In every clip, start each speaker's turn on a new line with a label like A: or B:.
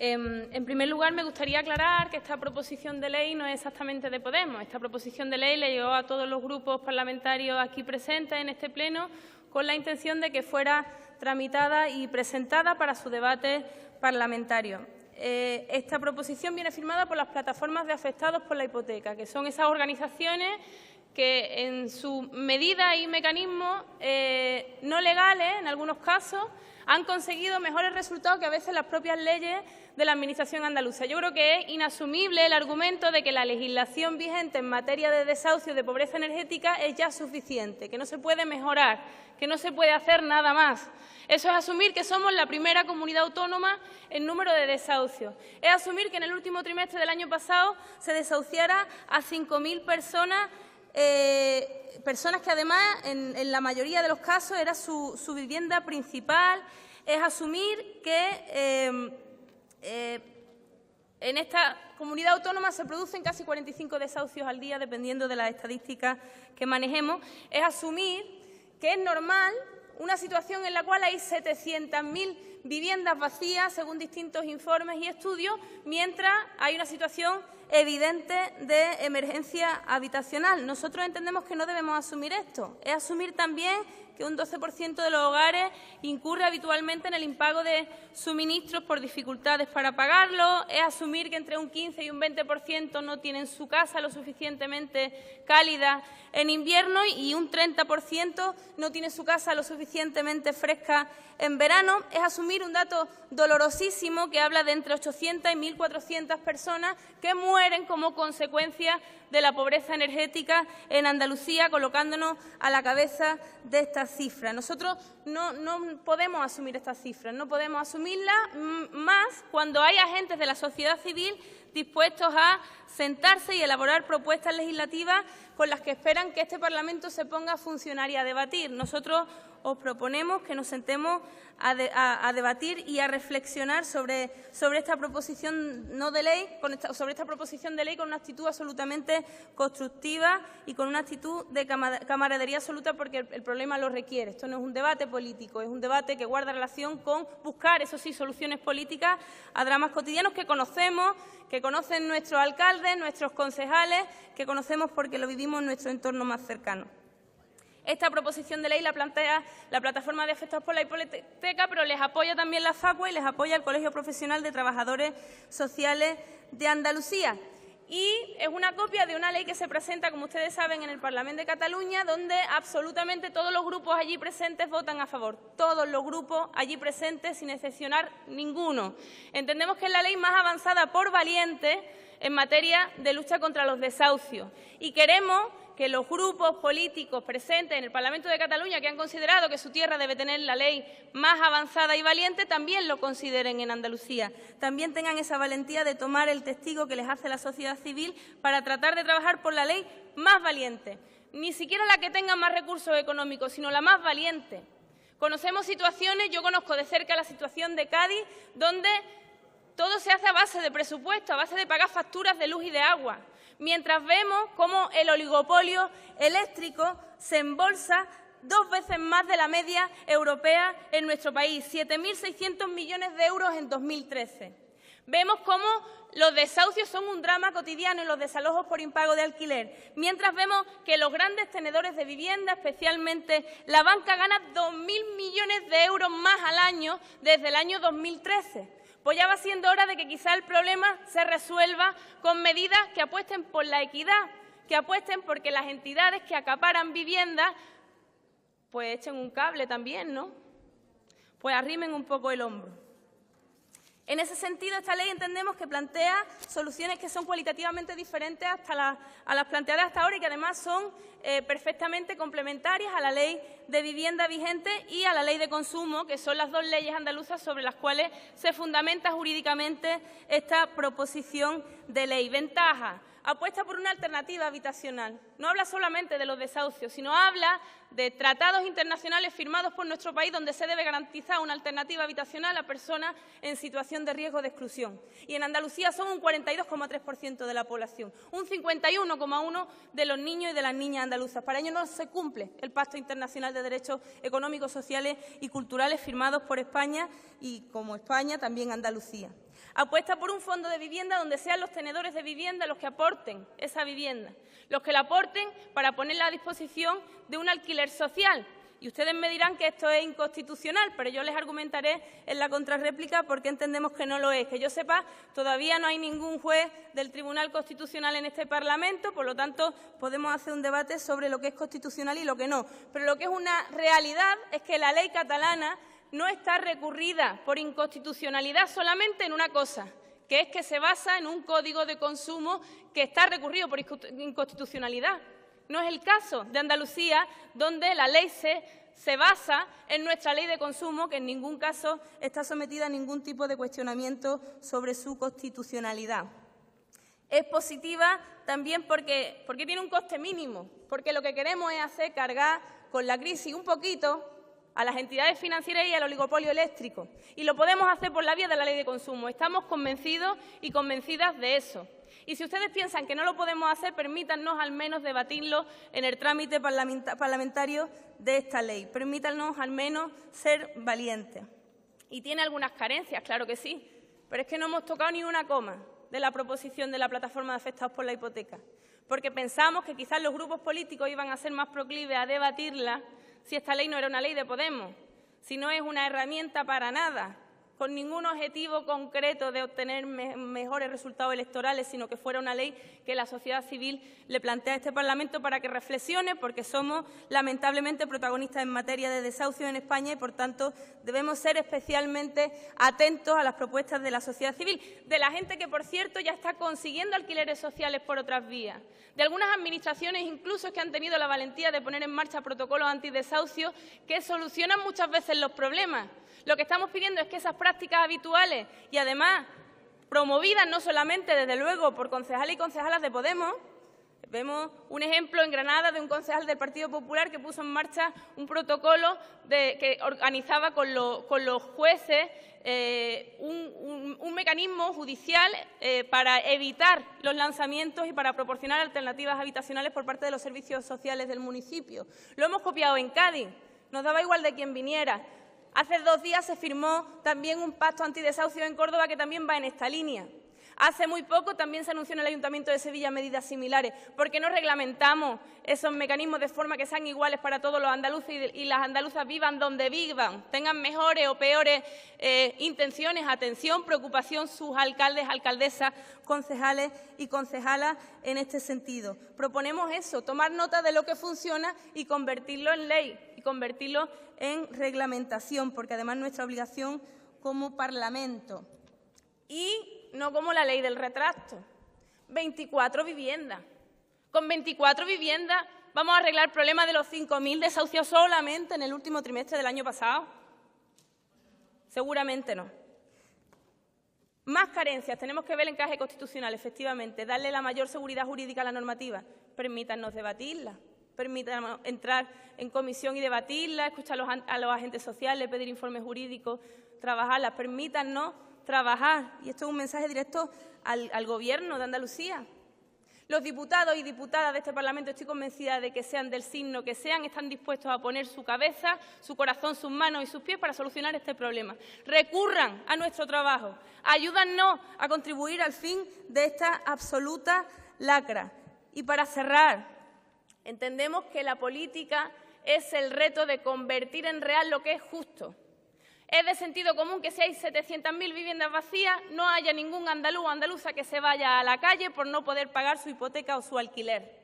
A: En primer lugar, me gustaría aclarar que esta proposición de ley no es exactamente de Podemos. Esta proposición de ley le llegó a todos los grupos parlamentarios aquí presentes en este Pleno con la intención de que fuera tramitada y presentada para su debate parlamentario. Esta proposición viene firmada por las plataformas de afectados por la hipoteca, que son esas organizaciones que en su medida y mecanismos no legales, en algunos casos, han conseguido mejores resultados que a veces las propias leyes de la Administración andaluza. Yo creo que es inasumible el argumento de que la legislación vigente en materia de desahucio y de pobreza energética es ya suficiente, que no se puede mejorar, que no se puede hacer nada más. Eso es asumir que somos la primera comunidad autónoma en número de desahucios. Es asumir que en el último trimestre del año pasado se desahuciara a 5.000 personas, personas que además en la mayoría de los casos era su vivienda principal. Es asumir que en esta comunidad autónoma se producen casi 45 desahucios al día, dependiendo de las estadísticas que manejemos. Es asumir que es normal una situación en la cual hay 700.000 viviendas vacías, según distintos informes y estudios, mientras hay una situación evidente de emergencia habitacional. Nosotros entendemos que no debemos asumir esto. Es asumir también que un 12% de los hogares incurre habitualmente en el impago de suministros por dificultades para pagarlo. Es asumir que entre un 15 y un 20% no tienen su casa lo suficientemente cálida en invierno y un 30% no tiene su casa lo suficientemente fresca en verano. Es asumir un dato dolorosísimo que habla de entre 800 y 1.400 personas que mueren como consecuencia de la pobreza energética en Andalucía, colocándonos a la cabeza de estas cifras. Nosotros no podemos asumir estas cifras, no podemos asumirlas más cuando hay agentes de la sociedad civil dispuestos a sentarse y elaborar propuestas legislativas con las que esperan que este Parlamento se ponga a funcionar y a debatir. Nosotros os proponemos que nos sentemos a debatir y a reflexionar sobre esta proposición de ley, sobre esta proposición de ley con una actitud absolutamente constructiva y con una actitud de camaradería absoluta, porque el problema lo requiere. Esto no es un debate político, es un debate que guarda relación con buscar, eso sí, soluciones políticas a dramas cotidianos que conocemos, que conocen nuestros alcaldes, nuestros concejales, que conocemos porque lo vivimos en nuestro entorno más cercano. Esta proposición de ley la plantea la Plataforma de Afectados por la Hipoteca, pero les apoya también la FACUA y les apoya el Colegio Profesional de Trabajadores Sociales de Andalucía. Y es una copia de una ley que se presenta, como ustedes saben, en el Parlamento de Cataluña, donde absolutamente todos los grupos allí presentes votan a favor. Todos los grupos allí presentes, sin excepcionar ninguno. Entendemos que es la ley más avanzada por valiente en materia de lucha contra los desahucios. Y queremos que los grupos políticos presentes en el Parlamento de Cataluña, que han considerado que su tierra debe tener la ley más avanzada y valiente, también lo consideren en Andalucía. También tengan esa valentía de tomar el testigo que les hace la sociedad civil para tratar de trabajar por la ley más valiente. Ni siquiera la que tenga más recursos económicos, sino la más valiente. Conocemos situaciones, yo conozco de cerca la situación de Cádiz, donde todo se hace a base de presupuesto, a base de pagar facturas de luz y de agua, mientras vemos cómo el oligopolio eléctrico se embolsa 2 veces más de la media europea en nuestro país, 7.600 millones de euros en 2013. Vemos cómo los desahucios son un drama cotidiano y los desalojos por impago de alquiler, mientras vemos que los grandes tenedores de vivienda, especialmente la banca, ganan 2.000 millones de euros más al año desde el año 2013. Pues ya va siendo hora de que quizá el problema se resuelva con medidas que apuesten por la equidad, que apuesten porque las entidades que acaparan viviendas pues echen un cable también, ¿no? Pues arrimen un poco el hombro. En ese sentido, esta ley entendemos que plantea soluciones que son cualitativamente diferentes a las planteadas hasta ahora y que además son perfectamente complementarias a la ley de vivienda vigente y a la ley de consumo, que son las 2 leyes andaluzas sobre las cuales se fundamenta jurídicamente esta proposición de ley. Ventaja: apuesta por una alternativa habitacional. No habla solamente de los desahucios, sino habla de tratados internacionales firmados por nuestro país donde se debe garantizar una alternativa habitacional a personas en situación de riesgo de exclusión. Y en Andalucía son un 42,3% de la población, un 51,1% de los niños y de las niñas andaluzas. Para ello no se cumple el Pacto Internacional de Derechos Económicos, Sociales y Culturales firmados por España y, como España, también Andalucía. Apuesta por un fondo de vivienda donde sean los tenedores de vivienda los que aporten esa vivienda, los que la aporten para ponerla a disposición de un alquiler social. Y ustedes me dirán que esto es inconstitucional, pero yo les argumentaré en la contrarréplica por qué entendemos que no lo es. Que yo sepa, todavía no hay ningún juez del Tribunal Constitucional en este Parlamento, por lo tanto, podemos hacer un debate sobre lo que es constitucional y lo que no. Pero lo que es una realidad es que la ley catalana no está recurrida por inconstitucionalidad solamente en una cosa, que es que se basa en un código de consumo que está recurrido por inconstitucionalidad. No es el caso de Andalucía, donde la ley se basa en nuestra ley de consumo, que en ningún caso está sometida a ningún tipo de cuestionamiento sobre su constitucionalidad. Es positiva también porque tiene un coste mínimo, porque lo que queremos es hacer cargar con la crisis un poquito a las entidades financieras y al oligopolio eléctrico. Y lo podemos hacer por la vía de la ley de consumo. Estamos convencidos y convencidas de eso. Y si ustedes piensan que no lo podemos hacer, permítanos al menos debatirlo en el trámite parlamentario de esta ley. Permítanos al menos ser valientes. Y tiene algunas carencias, claro que sí, pero es que no hemos tocado ni una coma de la proposición de la plataforma de afectados por la hipoteca, porque pensamos que quizás los grupos políticos iban a ser más proclives a debatirla si esta ley no era una ley de Podemos, si no es una herramienta para nada, con ningún objetivo concreto de obtener mejores resultados electorales, sino que fuera una ley que la sociedad civil le plantea a este Parlamento para que reflexione, porque somos lamentablemente protagonistas en materia de desahucio en España y, por tanto, debemos ser especialmente atentos a las propuestas de la sociedad civil, de la gente que, por cierto, ya está consiguiendo alquileres sociales por otras vías, de algunas administraciones incluso que han tenido la valentía de poner en marcha protocolos antidesahucio que solucionan muchas veces los problemas. Lo que estamos pidiendo es que esas prácticas habituales y, además, promovidas no solamente, desde luego, por concejales y concejalas de Podemos. Vemos un ejemplo en Granada de un concejal del Partido Popular que puso en marcha un protocolo que organizaba con los jueces un mecanismo judicial para evitar los lanzamientos y para proporcionar alternativas habitacionales por parte de los servicios sociales del municipio. Lo hemos copiado en Cádiz, nos daba igual de quién viniera. Hace 2 días se firmó también un pacto antidesahucio en Córdoba que también va en esta línea. Hace muy poco también se anunció en el Ayuntamiento de Sevilla medidas similares. ¿Por qué no reglamentamos esos mecanismos de forma que sean iguales para todos los andaluces y las andaluzas vivan donde vivan, tengan mejores o peores intenciones, atención, preocupación sus alcaldes, alcaldesas, concejales y concejalas en este sentido? Proponemos eso, tomar nota de lo que funciona y convertirlo en ley y convertirlo en reglamentación, porque además es nuestra obligación como Parlamento. Y no como la ley del retracto. 24 viviendas. Con 24 viviendas vamos a arreglar el problema de los 5.000 desahucios solamente en el último trimestre del año pasado. Seguramente no. Más carencias. Tenemos que ver el encaje constitucional, efectivamente. Darle la mayor seguridad jurídica a la normativa. Permítanos debatirla. Permítanos entrar en comisión y debatirla, escuchar a los agentes sociales, pedir informes jurídicos, trabajarlas. Permítanos trabajar, y esto es un mensaje directo al Gobierno de Andalucía. Los diputados y diputadas de este Parlamento, estoy convencida de que sean del signo que sean, están dispuestos a poner su cabeza, su corazón, sus manos y sus pies para solucionar este problema. Recurran a nuestro trabajo, ayúdanos a contribuir al fin de esta absoluta lacra. Y para cerrar, entendemos que la política es el reto de convertir en real lo que es justo. Es de sentido común que si hay 700.000 viviendas vacías, no haya ningún andaluz o andaluza que se vaya a la calle por no poder pagar su hipoteca o su alquiler.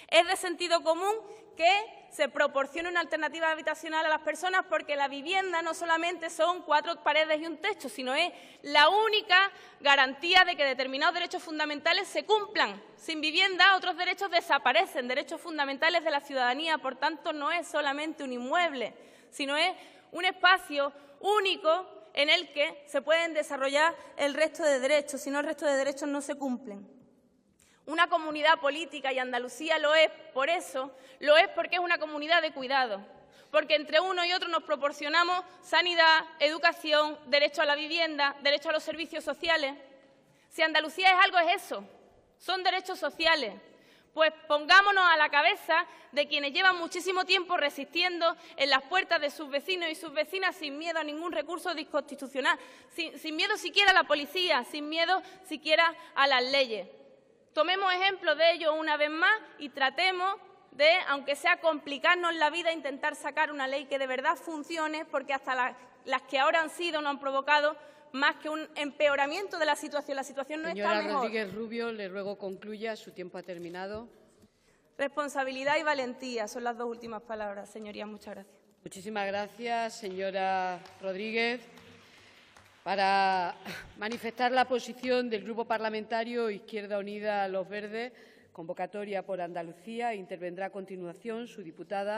A: Es de sentido común que se proporcione una alternativa habitacional a las personas, porque la vivienda no solamente son 4 paredes y un techo, sino es la única garantía de que determinados derechos fundamentales se cumplan. Sin vivienda, otros derechos desaparecen, derechos fundamentales de la ciudadanía. Por tanto, no es solamente un inmueble, sino es un espacio único en el que se pueden desarrollar el resto de derechos, si no el resto de derechos no se cumplen. Una comunidad política, y Andalucía lo es por eso, lo es porque es una comunidad de cuidado, porque entre uno y otro nos proporcionamos sanidad, educación, derecho a la vivienda, derecho a los servicios sociales. Si Andalucía es algo, es eso, son derechos sociales. Pues pongámonos a la cabeza de quienes llevan muchísimo tiempo resistiendo en las puertas de sus vecinos y sus vecinas sin miedo a ningún recurso inconstitucional, sin miedo siquiera a la policía, sin miedo siquiera a las leyes. Tomemos ejemplo de ello una vez más y tratemos de, aunque sea complicarnos la vida, intentar sacar una ley que de verdad funcione, porque hasta las que ahora han sido no han provocado más que un empeoramiento de la situación. La situación no está mejor.
B: Señora Rodríguez Rubio, le ruego concluya. Su tiempo ha terminado.
A: Responsabilidad y valentía son las dos últimas palabras, señorías. Muchas gracias.
B: Muchísimas gracias, señora Rodríguez. Para manifestar la posición del Grupo Parlamentario Izquierda Unida Los Verdes, convocatoria por Andalucía, intervendrá a continuación su diputada